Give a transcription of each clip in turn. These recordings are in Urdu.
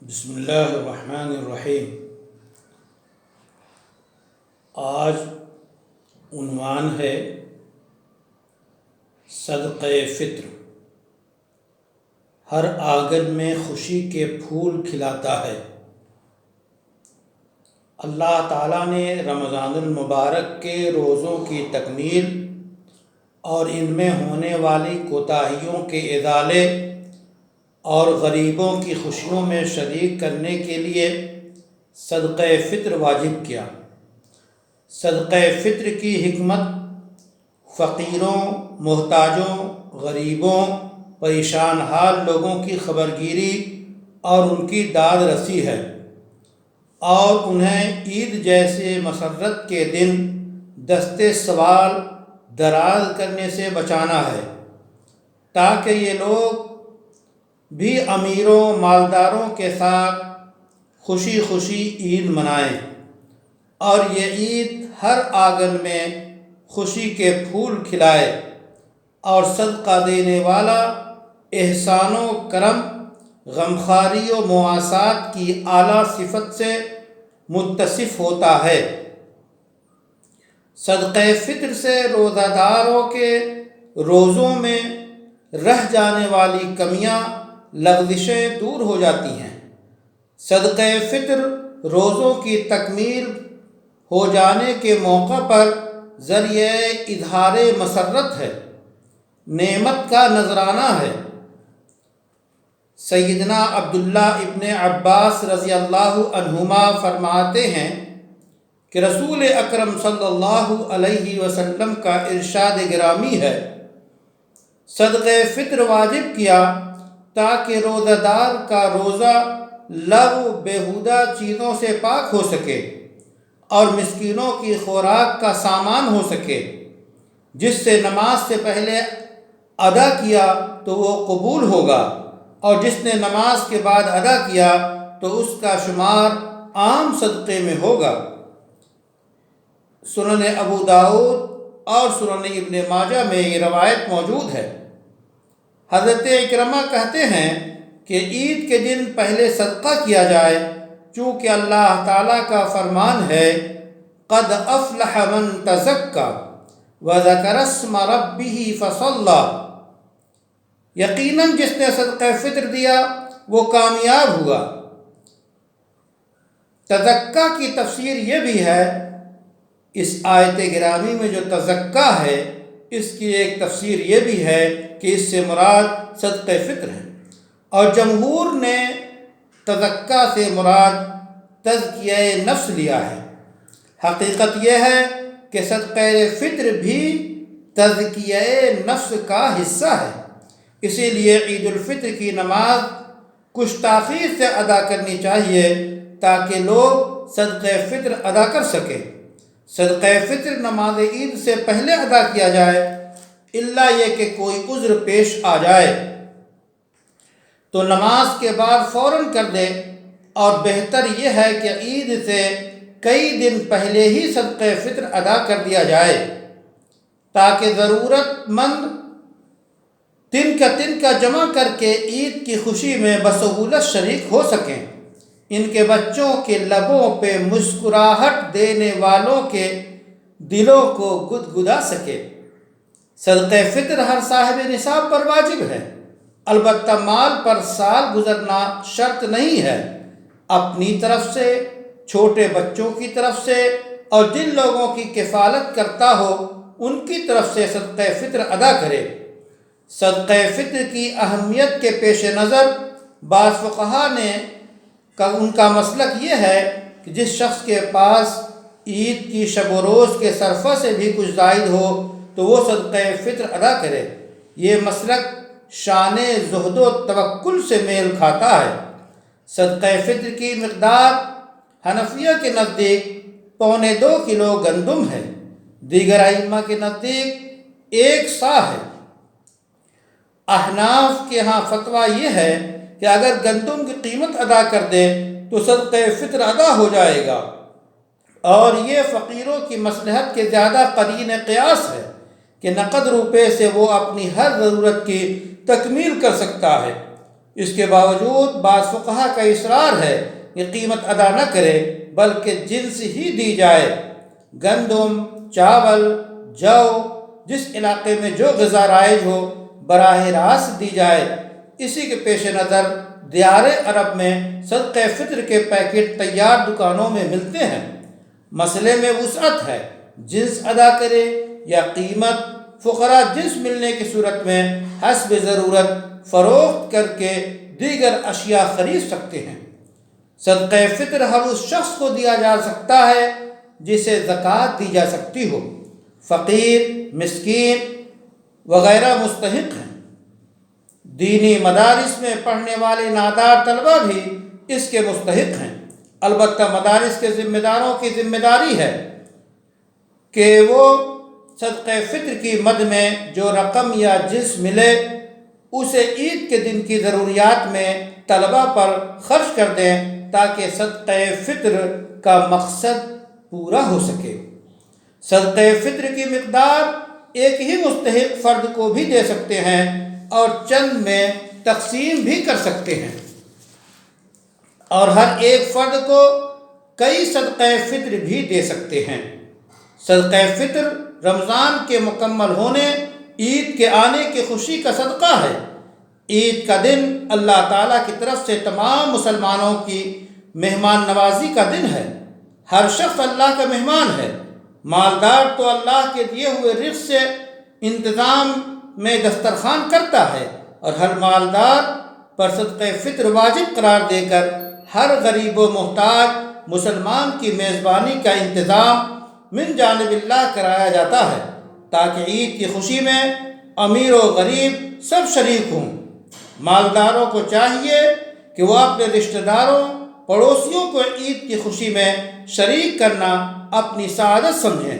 بسم اللہ الرحمن الرحیم۔ آج عنوان ہے صدقہ فطر۔ ہر آنگن میں خوشی کے پھول کھلاتا ہے۔ اللہ تعالیٰ نے رمضان المبارک کے روزوں کی تکمیل اور ان میں ہونے والی کوتاہیوں کے ازالے اور غریبوں کی خوشیوں میں شریک کرنے کے لیے صدقہ فطر واجب کیا۔ صدقہ فطر کی حکمت فقیروں، محتاجوں، غریبوں، پریشان حال لوگوں کی خبرگیری اور ان کی داد رسی ہے، اور انہیں عید جیسے مسرت کے دن دستے سوال دراز کرنے سے بچانا ہے، تاکہ یہ لوگ بھی امیروں مالداروں کے ساتھ خوشی خوشی عید منائیں، اور یہ عید ہر آنگن میں خوشی کے پھول کھلائے اور صدقہ دینے والا احسان و کرم، غمخواری و مواسات کی اعلیٰ صفت سے متصف ہوتا ہے۔ صدقہ فطر سے روزہ داروں کے روزوں میں رہ جانے والی کمیاں، لغزشیں دور ہو جاتی ہیں۔ صدقہ فطر روزوں کی تکمیل ہو جانے کے موقع پر ذریعہ اظہار مسرت ہے، نعمت کا نذرانہ ہے۔ سیدنا عبداللہ ابن عباس رضی اللہ عنہما فرماتے ہیں کہ رسول اکرم صلی اللہ علیہ وسلم کا ارشاد گرامی ہے، صدقہ فطر واجب کیا تاکہ روزہ دار کا روزہ لغو بیہودہ چیزوں سے پاک ہو سکے اور مسکینوں کی خوراک کا سامان ہو سکے۔ جس سے نماز سے پہلے ادا کیا تو وہ قبول ہوگا، اور جس نے نماز کے بعد ادا کیا تو اس کا شمار عام صدقے میں ہوگا۔ سنن ابو داؤد اور سنن ابن ماجہ میں یہ روایت موجود ہے۔ حضرت اکرمہ کہتے ہیں کہ عید کے دن پہلے صدقہ کیا جائے، چونکہ اللہ تعالیٰ کا فرمان ہے، قد افلح من تزکا وذکر اسم ربہ فصلی، یقیناً جس نے صدقہ فطر دیا وہ کامیاب ہوا۔ تزکا کی تفسیر یہ بھی ہے، اس آیت گرامی میں جو تزکا ہے اس کی ایک تفسیر یہ بھی ہے کہ اس سے مراد صدقہ فطر ہے، اور جمہور نے تزکا سے مراد تزکیہ نفس لیا ہے۔ حقیقت یہ ہے کہ صدقہ فطر بھی تزکیہ نفس کا حصہ ہے، اسی لیے عید الفطر کی نماز کچھ تاخیر سے ادا کرنی چاہیے تاکہ لوگ صدقہ فطر ادا کر سکیں۔ صدقہ فطر نماز عید سے پہلے ادا کیا جائے، الا یہ کہ کوئی عذر پیش آ جائے تو نماز کے بعد فوراً کر دے، اور بہتر یہ ہے کہ عید سے کئی دن پہلے ہی صدقہ فطر ادا کر دیا جائے، تاکہ ضرورت مند تن کا جمع کر کے عید کی خوشی میں بسہولت شریک ہو سکیں۔ ان کے بچوں کے لبوں پہ مسکراہٹ دینے والوں کے دلوں کو گدگدا سکے۔ صدقہ فطر ہر صاحب نصاب پر واجب ہے، البتہ مال پر سال گزرنا شرط نہیں ہے۔ اپنی طرف سے، چھوٹے بچوں کی طرف سے، اور جن لوگوں کی کفالت کرتا ہو ان کی طرف سے صدقہ فطر ادا کرے۔ صدقہ فطر کی اہمیت کے پیش نظر بعض فقہا نے ان کا مسلک یہ ہے کہ جس شخص کے پاس عید کی شب و روز کے صرفہ سے بھی کچھ زائد ہو تو وہ صدقہ فطر ادا کرے۔ یہ مسلک شان زہد و توکل سے میل کھاتا ہے۔ صدقہ فطر کی مقدار حنفیہ کے نزدیک 1.25 کلو گندم ہے، دیگر ائمہ کے نزدیک 1 صاع ہے۔ احناف کے ہاں فتویٰ یہ ہے کہ اگر گندم کی قیمت ادا کر دے تو صدقہ فطر ادا ہو جائے گا، اور یہ فقیروں کی مصلحت کے زیادہ قرین قیاس ہے کہ نقد روپے سے وہ اپنی ہر ضرورت کی تکمیل کر سکتا ہے۔ اس کے باوجود بعض فقہا کا اصرار ہے کہ قیمت ادا نہ کرے بلکہ جنس ہی دی جائے۔ گندم، چاول، جو، جس علاقے میں جو غذا رائج ہو براہ راست دی جائے۔ اسی کے پیش نظر دیار عرب میں صدقہ فطر کے پیکٹ تیار دکانوں میں ملتے ہیں۔ مسئلے میں وسعت ہے، جنس ادا کرے یا قیمت۔ فقراء جنس ملنے کی صورت میں حسب ضرورت فروخت کر کے دیگر اشیاء خرید سکتے ہیں۔ صدقہ فطر ہر اس شخص کو دیا جا سکتا ہے جسے زکوٰۃ دی جا سکتی ہو۔ فقیر، مسکین وغیرہ مستحق ہیں۔ دینی مدارس میں پڑھنے والے نادار طلبہ بھی اس کے مستحق ہیں۔ البتہ مدارس کے ذمہ داروں کی ذمہ داری ہے کہ وہ صدقہ فطر کی مد میں جو رقم یا جنس ملے اسے عید کے دن کی ضروریات میں طلبہ پر خرچ کر دیں تاکہ صدقہ فطر کا مقصد پورا ہو سکے۔ صدقہ فطر کی مقدار ایک ہی مستحق فرد کو بھی دے سکتے ہیں اور چند میں تقسیم بھی کر سکتے ہیں، اور ہر ایک فرد کو کئی صدقہ فطر بھی دے سکتے ہیں۔ صدقہ فطر رمضان کے مکمل ہونے، عید کے آنے کی خوشی کا صدقہ ہے۔ عید کا دن اللہ تعالیٰ کی طرف سے تمام مسلمانوں کی مہمان نوازی کا دن ہے۔ ہر شخص اللہ کا مہمان ہے۔ مالدار تو اللہ کے دیے ہوئے رزق سے انتظام میں دسترخوان کرتا ہے، اور ہر مالدار پر صدقہ فطر واجب قرار دے کر ہر غریب و محتاج مسلمان کی میزبانی کا انتظام من جانب اللہ کرایا جاتا ہے تاکہ عید کی خوشی میں امیر و غریب سب شریک ہوں۔ مالداروں کو چاہیے کہ وہ اپنے رشتہ داروں، پڑوسیوں کو عید کی خوشی میں شریک کرنا اپنی سعادت سمجھیں۔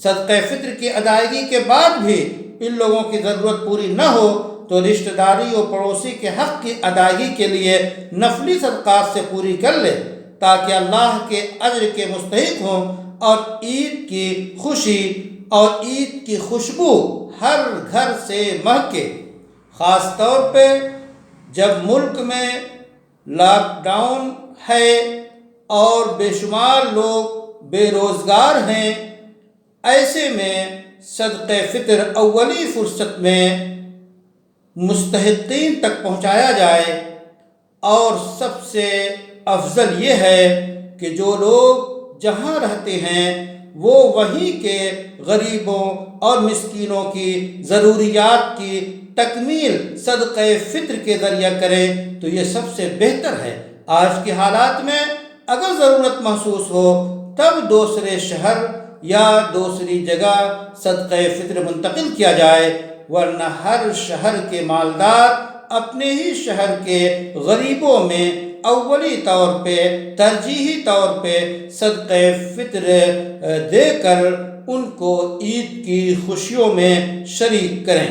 صدقہ فطر کی ادائیگی کے بعد بھی ان لوگوں کی ضرورت پوری نہ ہو تو رشتہ داری و پڑوسی کے حق کی ادائیگی کے لیے نفلی صدقات سے پوری کر لے تاکہ اللہ کے اجر کے مستحق ہوں، اور عید کی خوشی اور عید کی خوشبو ہر گھر سے مہکے۔ خاص طور پہ جب ملک میں لاک ڈاؤن ہے اور بے شمار لوگ بے روزگار ہیں، ایسے میں صدقہ فطر اولی فرصت میں مستحقین تک پہنچایا جائے، اور سب سے افضل یہ ہے کہ جو لوگ جہاں رہتے ہیں وہ وہیں کے غریبوں اور مسکینوں کی ضروریات کی تکمیل صدقہ فطر کے ذریعہ کریں تو یہ سب سے بہتر ہے۔ آج کے حالات میں اگر ضرورت محسوس ہو تب دوسرے شہر یا دوسری جگہ صدقہ فطر منتقل کیا جائے، ورنہ ہر شہر کے مالدار اپنے ہی شہر کے غریبوں میں اولی طور پہ، ترجیحی طور پہ صدقہ فطر دے کر ان کو عید کی خوشیوں میں شریک کریں۔